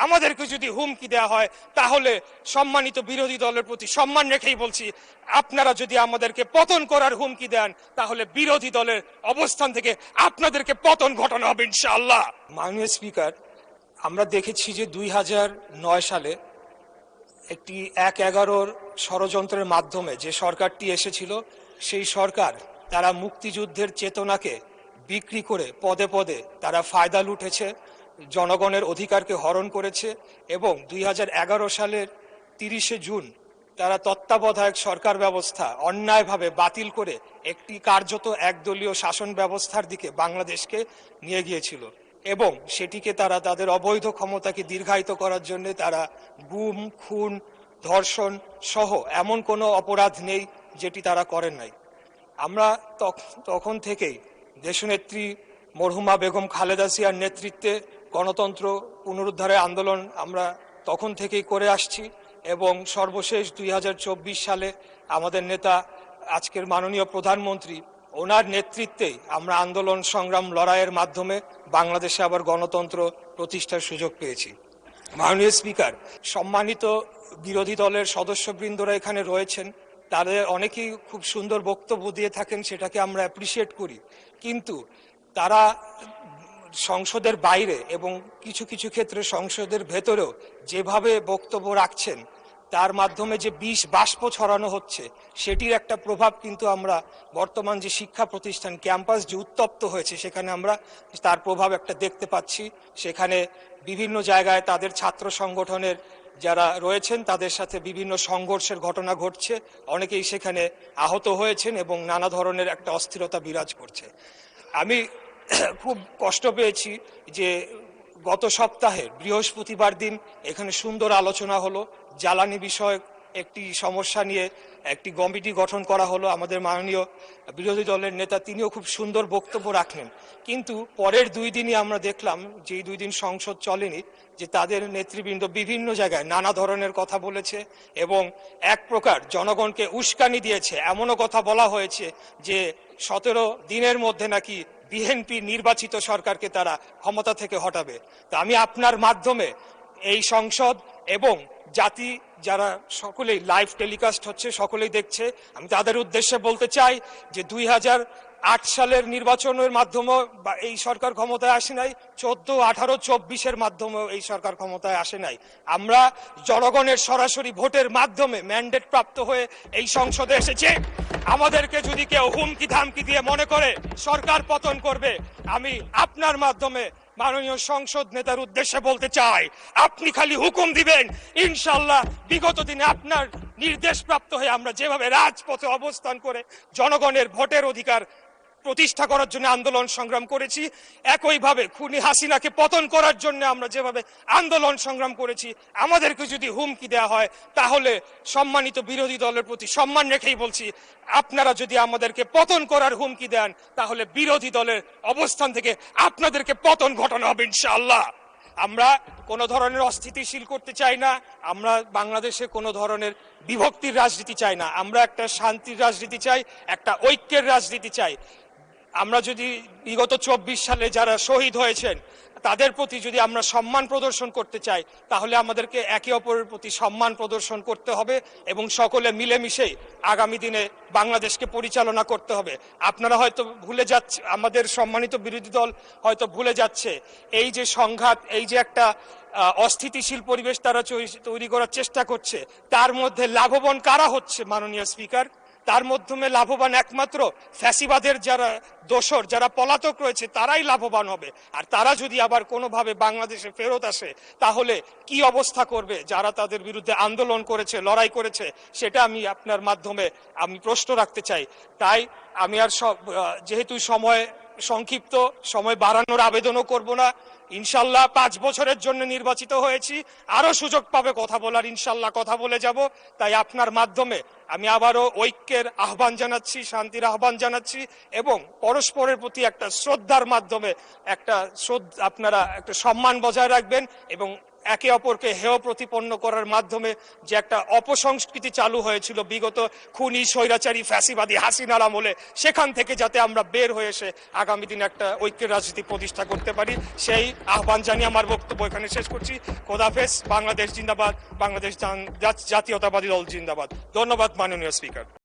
আমাদেরকে যদি হুমকি দেওয়া হয় তাহলে সম্মানিত বিরোধী দলের প্রতি সম্মান রেখেই বলছি, আপনারা যদি আমাদেরকে পতন করার হুমকি দেন তাহলে বিরোধী দলের অবস্থান থেকে আপনাদেরকে পতন ঘটানো হবে ইনশাআল্লাহ। মাননীয় স্পিকার, আমরা দেখেছি যে 2009 সালে একটি 1/11 ষড়যন্ত্রের মাধ্যমে যে সরকারটি এসেছিল, সেই সরকার তারা মুক্তিযুদ্ধের চেতনাকে বিক্রি করে পদে পদে তারা ফায়দা লুটেছে, জনগণের অধিকারকে হরণ করেছে এবং 2011 সালের 30শে জুন তারা তত্ত্বাবধায়ক সরকার ব্যবস্থা অন্যায়ভাবে বাতিল করে একটি কার্যত একদলীয় শাসন ব্যবস্থার দিকে বাংলাদেশকে নিয়ে গিয়েছিল এবং সেটিকে তারা তাদের অবৈধ ক্ষমতাকে দীর্ঘায়িত করার জন্য তারা গুম, খুন, ধর্ষণ সহ এমন কোনো অপরাধ নেই যেটি তারা করেন নাই। আমরা তখন থেকেই দেশনেত্রী মরহুমা বেগম খালেদা জিয়ার নেতৃত্বে গণতন্ত্র পুনরুদ্ধারের আন্দোলন আমরা তখন থেকেই করে আসছি এবং সর্বশেষ 2024 সালে আমাদের নেতা আজকের মাননীয় প্রধানমন্ত্রী ওনার নেতৃত্বেই আমরা আন্দোলন সংগ্রাম লড়াইয়ের মাধ্যমে বাংলাদেশে আবার গণতন্ত্র প্রতিষ্ঠার সুযোগ পেয়েছি। মাননীয় স্পিকার, সম্মানিত বিরোধী দলের সদস্যবৃন্দরা এখানে রয়েছেন, তাদের অনেকেই খুব সুন্দর বক্তব্য দিয়ে থাকেন, সেটাকে আমরা অ্যাপ্রিসিয়েট করি, কিন্তু তারা সংসদের বাইরে এবং কিছু কিছু ক্ষেত্রে সংসদের ভেতরেও যেভাবে বক্তব্য রাখছেন তার মাধ্যমে যে বিষ বাষ্প ছড়ানো হচ্ছে সেটির একটা প্রভাব কিন্তু আমরা বর্তমান যে শিক্ষা প্রতিষ্ঠান ক্যাম্পাস যে উত্তপ্ত হয়েছে সেখানে আমরা তার প্রভাব একটা দেখতে পাচ্ছি। সেখানে বিভিন্ন জায়গায় তাদের ছাত্র সংগঠনের যারা রয়েছেন তাদের সাথে বিভিন্ন সংঘর্ষের ঘটনা ঘটছে, অনেকেই সেখানে আহত হয়েছেন এবং নানা ধরনের একটা অস্থিরতা বিরাজ করছে। আমি খুব কষ্ট পেয়েছি যে গত সপ্তাহে বৃহস্পতিবার দিন এখানে সুন্দর আলোচনা হলো, জ্বালানি বিষয়ক একটি সমস্যা নিয়ে একটি কমিটি গঠন করা হলো। আমাদের মাননীয় বিরোধী দলের নেতা তিনিও খুব সুন্দর বক্তব্য রাখলেন, কিন্তু পরের 2 দিনই আমরা দেখলাম যে এই 2 দিন সংসদ চলেনি যে তাদের নেতৃবৃন্দ বিভিন্ন জায়গায় নানা ধরনের কথা বলেছে এবং এক প্রকার জনগণকে উস্কানি দিয়েছে। এমনও কথা বলা হয়েছে যে 17 দিনের মধ্যে নাকি বিএনপি নির্বাচিত সরকারকে তারা ক্ষমতা থেকে হটাবে। তো আমি আপনার মাধ্যমে এই সংসদ এবং জাতি যারা সকলেই লাইভ টেলিকাস্ট হচ্ছে, সকলেই দেখছে, আমি তাদের উদ্দেশ্যে বলতে চাই যে 2008 সালের নির্বাচনের মাধ্যমে এই সরকার ক্ষমতায় আসে নাই, 14, 18, 24-এর মাধ্যমেও এই সরকার ক্ষমতায় আসে নাই। আমরা জনগণের সরাসরি ভোটের মাধ্যমে ম্যান্ডেট প্রাপ্ত হয়ে এই সংসদে এসেছে। আমাদেরকে যদি কেউ হুমকি ধামকি দিয়ে মনে করে সরকার পতন করবে, আমি আপনার মাধ্যমে মাননীয় সংসদ নেতার উদ্দেশ্যে বলতে চাই, আপনি খালি হুকুম দিবেন, ইনশাআল্লাহ বিগত দিনে আপনার নির্দেশ প্রাপ্ত হয়ে আমরা যেভাবে রাজপথে অবস্থান করে জনগণের ভোটের অধিকার প্রতিষ্ঠা করার জন্য আন্দোলন সংগ্রাম করেছি, একইভাবে খুনি হাসিনাকে পতন করার জন্য আমরা যেভাবে আন্দোলন সংগ্রাম করেছি, আমাদেরকে যদি হুমকি দেওয়া হয় তাহলে সম্মানিত বিরোধী দলের প্রতি সম্মান রেখেই বলছি, আপনারা যদি আমাদেরকে পতন করার হুমকি দেন তাহলে বিরোধী দলের অবস্থান থেকে আপনাদেরকে পতন ঘটানো হবে ইনশাআল্লাহ। আমরা কোনো ধরনের অস্থিতিশীল করতে চাই না, আমরা বাংলাদেশে কোনো ধরনের বিভক্তির রাজনীতি চাই না, আমরা একটা শান্তির রাজনীতি চাই, একটা ঐক্যের রাজনীতি চাই। আমরা যদি বিগত 24 সালে যারা শহীদ হয়েছেন তাদের প্রতি যদি আমরা সম্মান প্রদর্শন করতে চাই তাহলে আমাদেরকে একে অপরের প্রতি সম্মান প্রদর্শন করতে হবে এবং সকলে মিলেমিশেই আগামী দিনে বাংলাদেশকে পরিচালনা করতে হবে। আপনারা হয়তো ভুলে যাচ্ছে, আমাদের সম্মানিত বিরোধী দল হয়তো ভুলে যাচ্ছে, এই যে সংঘাত, এই যে একটা অস্থিতিশীল পরিবেশ তারা তৈরি করার চেষ্টা করছে, তার মধ্যে লাভবান কারা হচ্ছে মাননীয় স্পিকার? তার মাধ্যমে লাভবান একমাত্র ফ্যাসিবাদের যারা দোসর, যারা পলাতক রয়েছে তারাই লাভবান হবে। আর তারা যদি আবার কোনোভাবে বাংলাদেশে ফেরত আসে তাহলে কি অবস্থা করবে যারা তাদের বিরুদ্ধে আন্দোলন করেছে, লড়াই করেছে, সেটা আমি আপনার মাধ্যমে আমি প্রশ্ন রাখতে চাই। তাই আমি আর যেহেতু সময় সংক্ষিপ্ত, সময় বাড়ানোর আবেদনও করব না। ইনশাল্লাহ 5 বছরের জন্য নির্বাচিত হয়েছি, আরো সুযোগ পাবে কথা বলার, ইনশাল্লাহ কথা বলে যাব। তাই আপনার মাধ্যমে আমি আবারও ঐক্যের আহ্বান জানাচ্ছি, শান্তির আহ্বান জানাচ্ছি এবং পরস্পরের প্রতি একটা শ্রদ্ধার মাধ্যমে আপনারা একটা সম্মান বজায় রাখবেন এবং একে অপরকে হেয় প্রতিপন্ন করার মাধ্যমে যে একটা অপসংস্কৃতি চালু হয়েছিল বিগত খুনি স্বৈরাচারী ফ্যাসিবাদী হাসিনার আমলে, সেখান থেকে যাতে আমরা বের হয়ে এসে আগামী দিনে একটা ঐক্যের রাজনীতি প্রতিষ্ঠা করতে পারি, সেই আহ্বান জানিয়ে আমার বক্তব্য এখানে শেষ করছি। খোদাফেজ। বাংলাদেশ জিন্দাবাদ। বাংলাদেশ জাতীয়তাবাদী দল জিন্দাবাদ। ধন্যবাদ মাননীয় স্পিকার।